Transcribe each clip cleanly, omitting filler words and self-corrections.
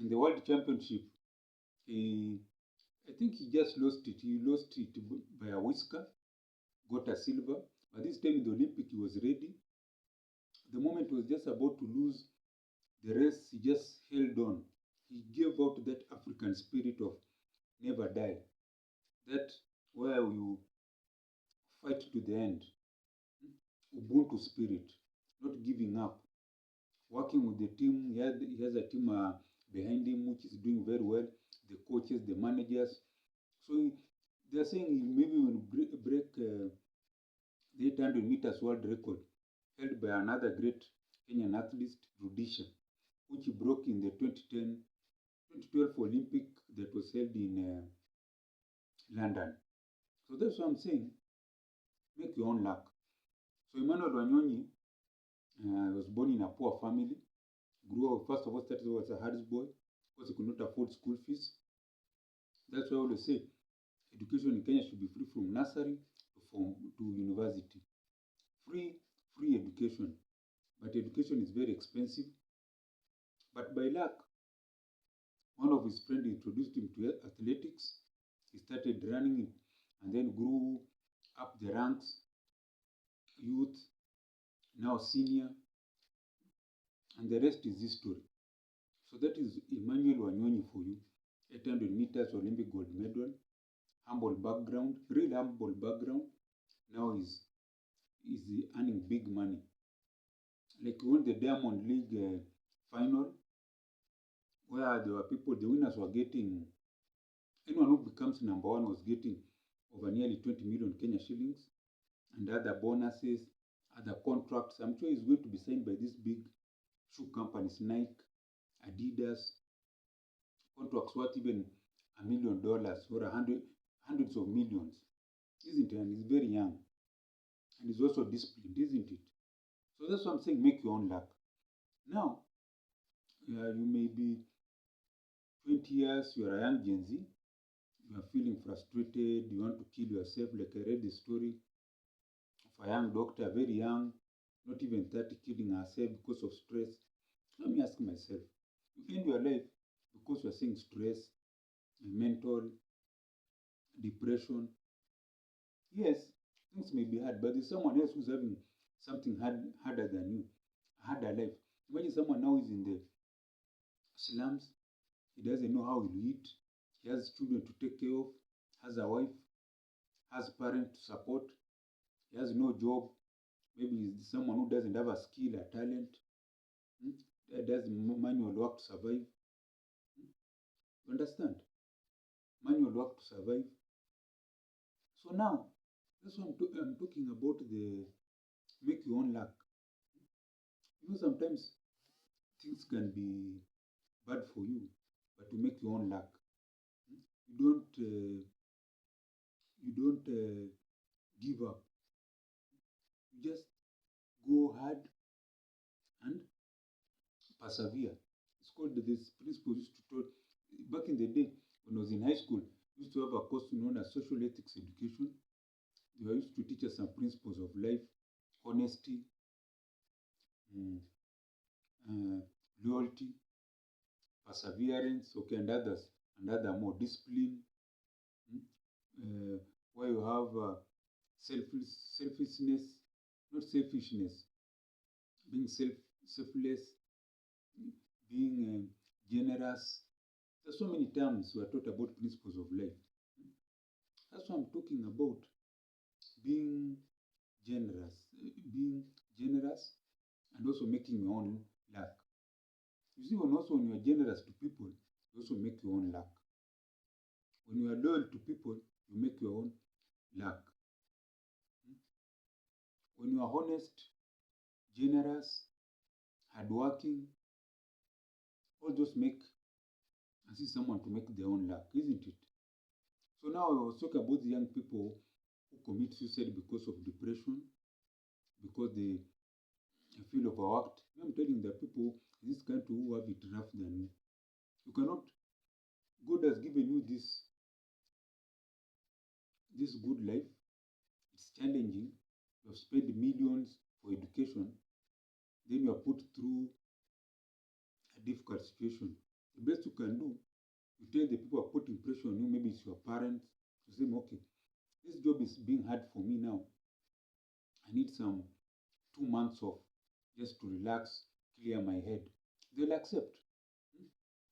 In the World Championship, he, I think he just lost it. He lost it by a whisker, got a silver. But this time in the Olympic, he was ready. The moment he was just about to lose the race, he just held on. He gave out that African spirit of never die. That where you fight to the end. Ubuntu spirit, not giving up. Working with the team, he has a team behind him which is doing very well. The coaches, the managers. So they're saying he maybe will break the 800 meters world record held by another great Kenyan athlete, Rudisha, which he broke in the 2012 Olympic that was held in London. So that's what I'm saying. Make your own luck. So Emmanuel Wanyonyi was born in a poor family. Grew up, first of all, started as a hardest boy because he could not afford school fees. That's why I always say education in Kenya should be free from nursery to university. Free, free education. But education is very expensive. But by luck, one of his friends introduced him to athletics. He started running and then grew up the ranks, youth, now senior, and the rest is history. So that is Emmanuel Wanyonyi for you. 800 meters Olympic gold medal, humble background, real humble background. Now he's earning big money. Like he won the Diamond League final, where there were people, the winners were getting, anyone who becomes number one was getting over nearly 20 million Kenya shillings and other bonuses, other contracts. I'm sure he's going to be signed by these big shoe companies, Nike, Adidas, contracts worth even $1 million or hundreds of millions, isn't it? And he's very young. And he's also disciplined, isn't it? So that's what I'm saying, make your own luck. Now, you may be 20 years, you are a young Gen Z, you are feeling frustrated, you want to kill yourself, like I read the story of a young doctor, very young, not even 30, killing herself because of stress. Let me ask myself, you end your life because you're seeing stress, mental, depression. Yes, things may be hard, but there's someone else who's having something harder than you, a harder life. Imagine someone now is in the slums, he doesn't know how he'll eat, he has children to take care of, has a wife, has parents to support, he has no job, maybe he's someone who doesn't have a skill, a talent, does manual work to survive. You understand? Manual work to survive. So now, that's what I'm talking about, the make your own luck. You know, sometimes things can be bad for you, but to make your own luck. You don't give up. You just go hard and persevere. It's called this principle used to taught back in the day when I was in high school. We used to have a course known as social ethics education. They used to teach us some principles of life, honesty, mm, loyalty, perseverance, okay, and others, and other more discipline, where you have selfishness, not selfishness, being selfless, being generous. There's so many terms we are taught about principles of life. That's what I'm talking about. Being being generous, and also making your own luck. You see, when you are generous to people, you also make your own luck. When you are loyal to people, you make your own luck. When you are honest, generous, hardworking, all those make and see someone to make their own luck, isn't it? So now I was talking about the young people who commit suicide because of depression, because they feel overworked. I'm telling the people in this country who have it rough than you. You cannot. God has given you this good life. It's challenging. You have spent millions for education. Then you are put through a difficult situation. The best you can do, you tell the people who are putting pressure on you, maybe it's your parents, to say, okay, this job is being hard for me now. I need some 2 months off just to relax, clear my head. They'll accept.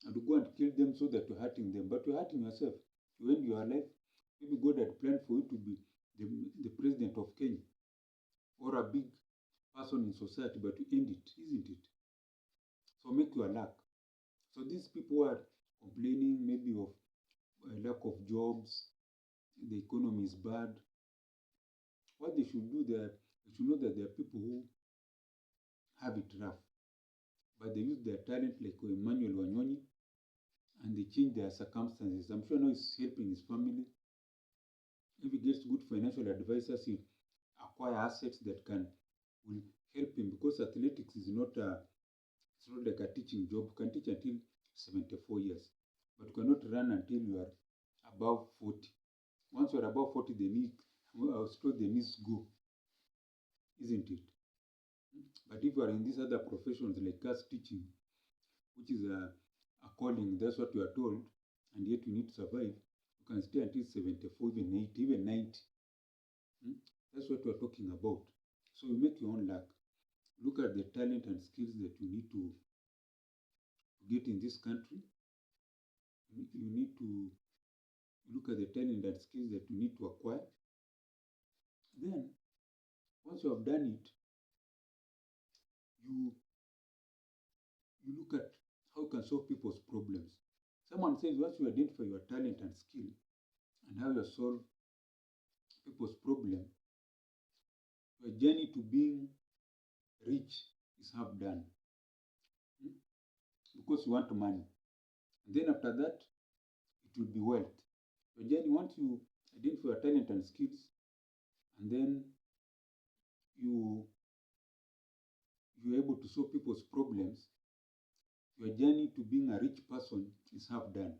And to go and kill them so that you're hurting them. But you're hurting yourself. You end your life. Maybe God had planned for you to be the president of Kenya or a big person in society, but you end it, isn't it? So make your luck. So these people are complaining maybe of a lack of jobs, the economy is bad. What they should do, they should know that there are people who have it rough, but they use their talent like Emmanuel Wanyonyi, and they change their circumstances. I'm sure now he's helping his family. If he gets good financial advisors, he acquire assets that will help him, because athletics is not it's not like a teaching job. You can teach until 74 years, but you cannot run until you are above 40. Once you're above 40, the knees go, isn't it? But if you are in these other professions like us teaching, which is a calling, that's what you are told, and yet you need to survive, you can stay until 74, even 80, even 90. That's what we're talking about. So you make your own luck. Look at the talent and skills that you need to get in this country. You need to look at the talent and skills that you need to acquire. Then, once you have done it, you look at how you can solve people's problems. Someone says once you identify your talent and skill and how you solve people's problem, your journey to being rich is half done. Because you want money. And then after that, it will be wealth. Your journey, once you identify your talent and skills, and then you're able to solve people's problems, your journey to being a rich person is half done.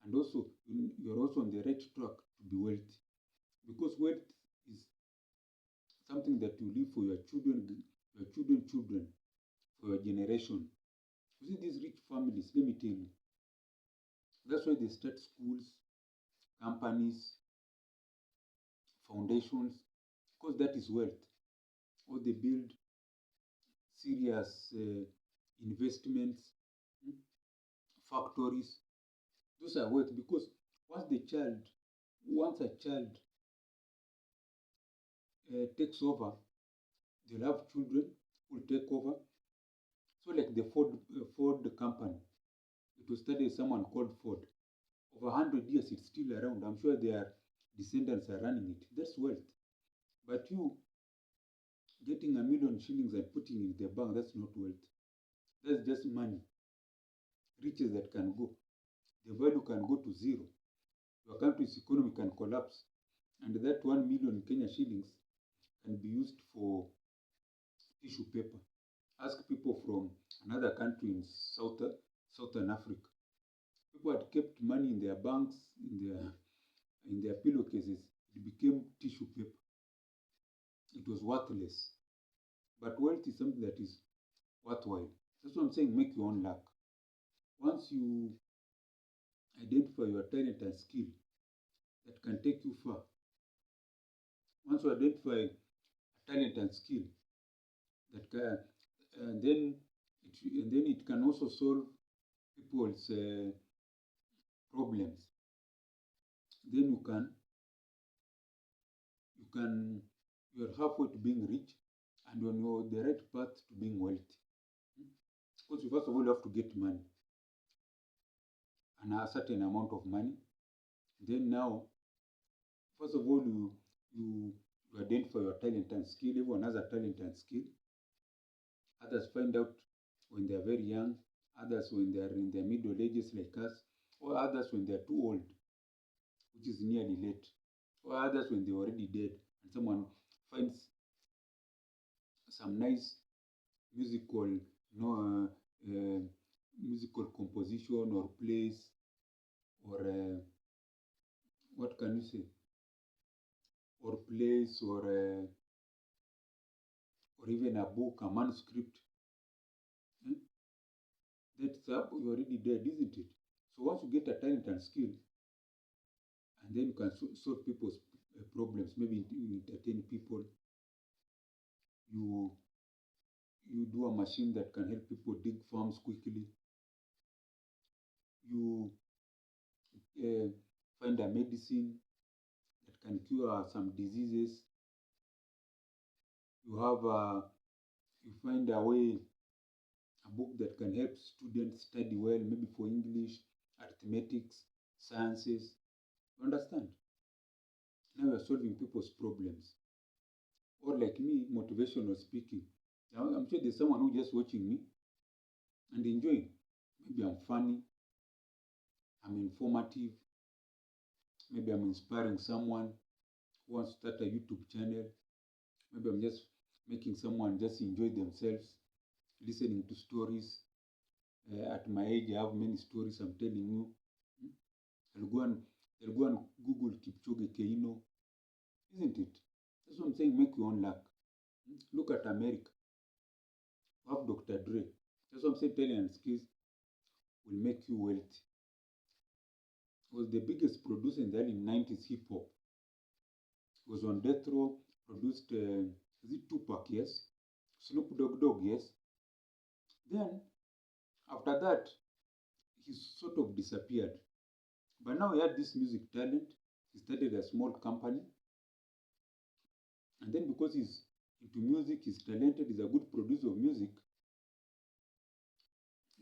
And also, you're also on the right track to be wealthy. Because wealth is something that you leave for your children, for your generation. You see, these rich families, let me tell you, that's why they start schools, companies, foundations, because that is wealth. Or they build serious investments, factories. Those are wealth, because once a child takes over, they'll have children who will take over. So like the Ford company, it was started by someone called Ford. Over 100 years, it's still around. I'm sure their descendants are running it. That's wealth. But you getting 1,000,000 shillings and putting it in the bank, that's not wealth. That's just money. Riches that can go. The value can go to zero. Your country's economy can collapse. And that 1,000,000 Kenya shillings can be used for tissue paper. Ask people from another country in Southern Africa. People had kept money in their banks, in their pillowcases. It became tissue paper. It was worthless. But wealth is something that is worthwhile. That's what I'm saying, make your own luck. Once you identify your talent and skill that can take you far, once you identify a talent and skill that can, and then it can also solve people's problems, then you're halfway to being rich, and you're on the right path to being wealthy. Because first of all, you have to get money, and a certain amount of money. Then now, first of all, you identify your talent and skill. Everyone has a talent and skill. Others find out when they are very young, others when they are in their middle ages like us, or others when they are too old, which is nearly late, or others when they're already dead, and someone finds some nice musical, musical composition or plays, or what can you say, or plays, or even a book, a manuscript, that's up, you're already dead, isn't it? So once you get a talent and skill, and then you can solve people's problems, maybe you entertain people, you you do a machine that can help people dig farms quickly, you uh, find a medicine that can cure some diseases, you have you find a way, a book that can help students study well, maybe for English, arithmetics, sciences. You understand? Now you're solving people's problems. Or like me, motivational speaking. I'm sure there's someone who just watching me and enjoying. Maybe I'm funny, I'm informative, maybe I'm inspiring someone who wants to start a YouTube channel. Maybe I'm just making someone just enjoy themselves, listening to stories. At my age, I have many stories I'm telling you. I'll go and I'll go and Google Kipchoge Keino, isn't it? That's what I'm saying. Make your own luck. Look at America. We have Dr. Dre. That's what I'm saying. Talent and skills will make you wealthy. He was the biggest producer in the early 90s hip hop. He was on Death Row, produced, is it Tupac? Yes. Snoop Dogg, yes. Then, after that, he sort of disappeared. But now he had this music talent. He started a small company. And then because he's into music, he's talented, he's a good producer of music,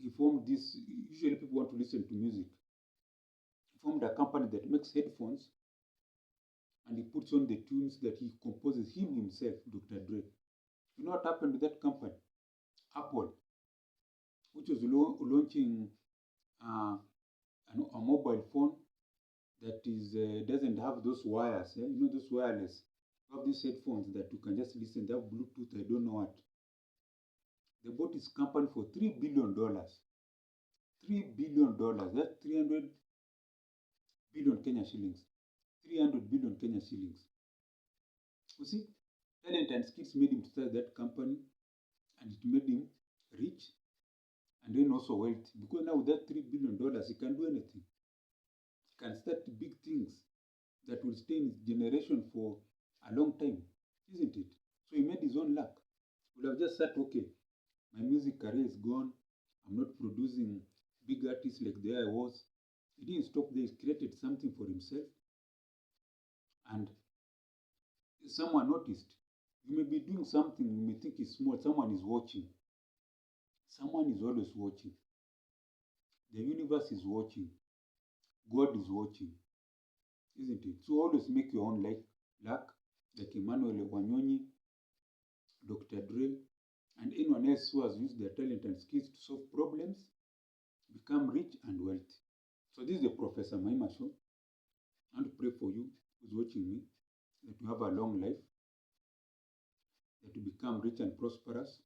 he formed this, usually people want to listen to music. He formed a company that makes headphones and he puts on the tunes that he composes him himself, Dr. Dre. You know what happened to that company? Apple, which was launching a mobile phone that is doesn't have those wires, you know, those wireless. You have these headphones that you can just listen, they have Bluetooth, I don't know what. They bought his company for $3 billion. $3 billion. That's 300 billion Kenya shillings. 300 billion Kenya shillings. You see, talent and skills made him to start that company, and it made him rich and then also wealthy. Because now with that $3 billion, he can do anything. He can start big things that will stay in his generation for a long time, isn't it? So he made his own luck. He would have just said, okay, my music career is gone. I'm not producing big artists like there I was. He didn't stop there. He created something for himself. And someone noticed. You may be doing something you may think is small. Someone is watching. Someone is always watching. The universe is watching. God is watching. Isn't it? So always make your own luck, like Emmanuel Wanyonyi, Dr. Dre, and anyone else who has used their talent and skills to solve problems, become rich and wealthy. So this is the Professor Mahima Show. I want to pray for you who's watching me, that you have a long life, that you become rich and prosperous.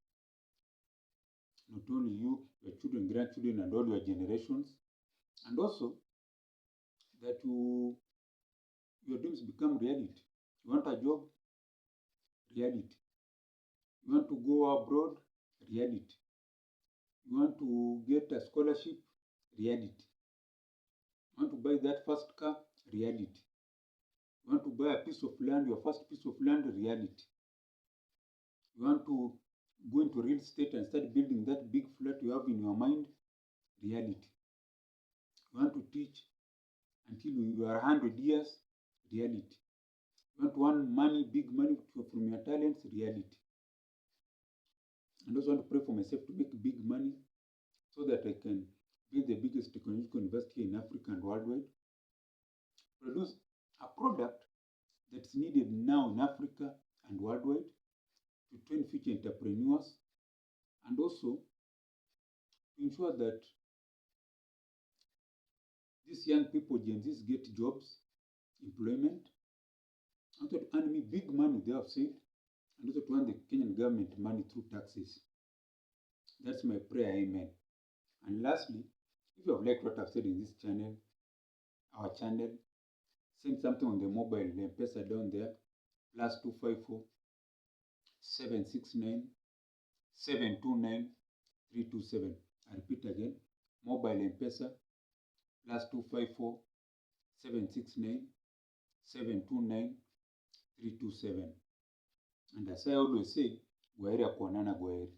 Not only you, your children, grandchildren, and all your generations, and also that your dreams become reality. You want a job? Reality. You want to go abroad? Reality. You want to get a scholarship? Reality. You want to buy that first car? Reality. You want to buy a piece of land, your first piece of land? Reality. You want to go into real estate and start building that big flat you have in your mind? Reality. You want to teach until you are 100 years? Reality. You want money, big money from your talents? Reality. And also want to pray for myself to make big money so that I can build the biggest technological university in Africa and worldwide. Produce a product that's needed now in Africa and worldwide to train future entrepreneurs, and also to ensure that these young people, Gen Zs, get jobs, employment, and to earn me big money, they have said, and also to earn the Kenyan government money through taxes. That's my prayer, amen. And lastly, if you have liked what I've said in this channel, our channel, send something on the mobile, the M-Pesa down there, +254 769 729 327. I repeat again, mobile M-Pesa +254 769 729 327. And as I always say, gwaheri ya kuonana, gwaheri.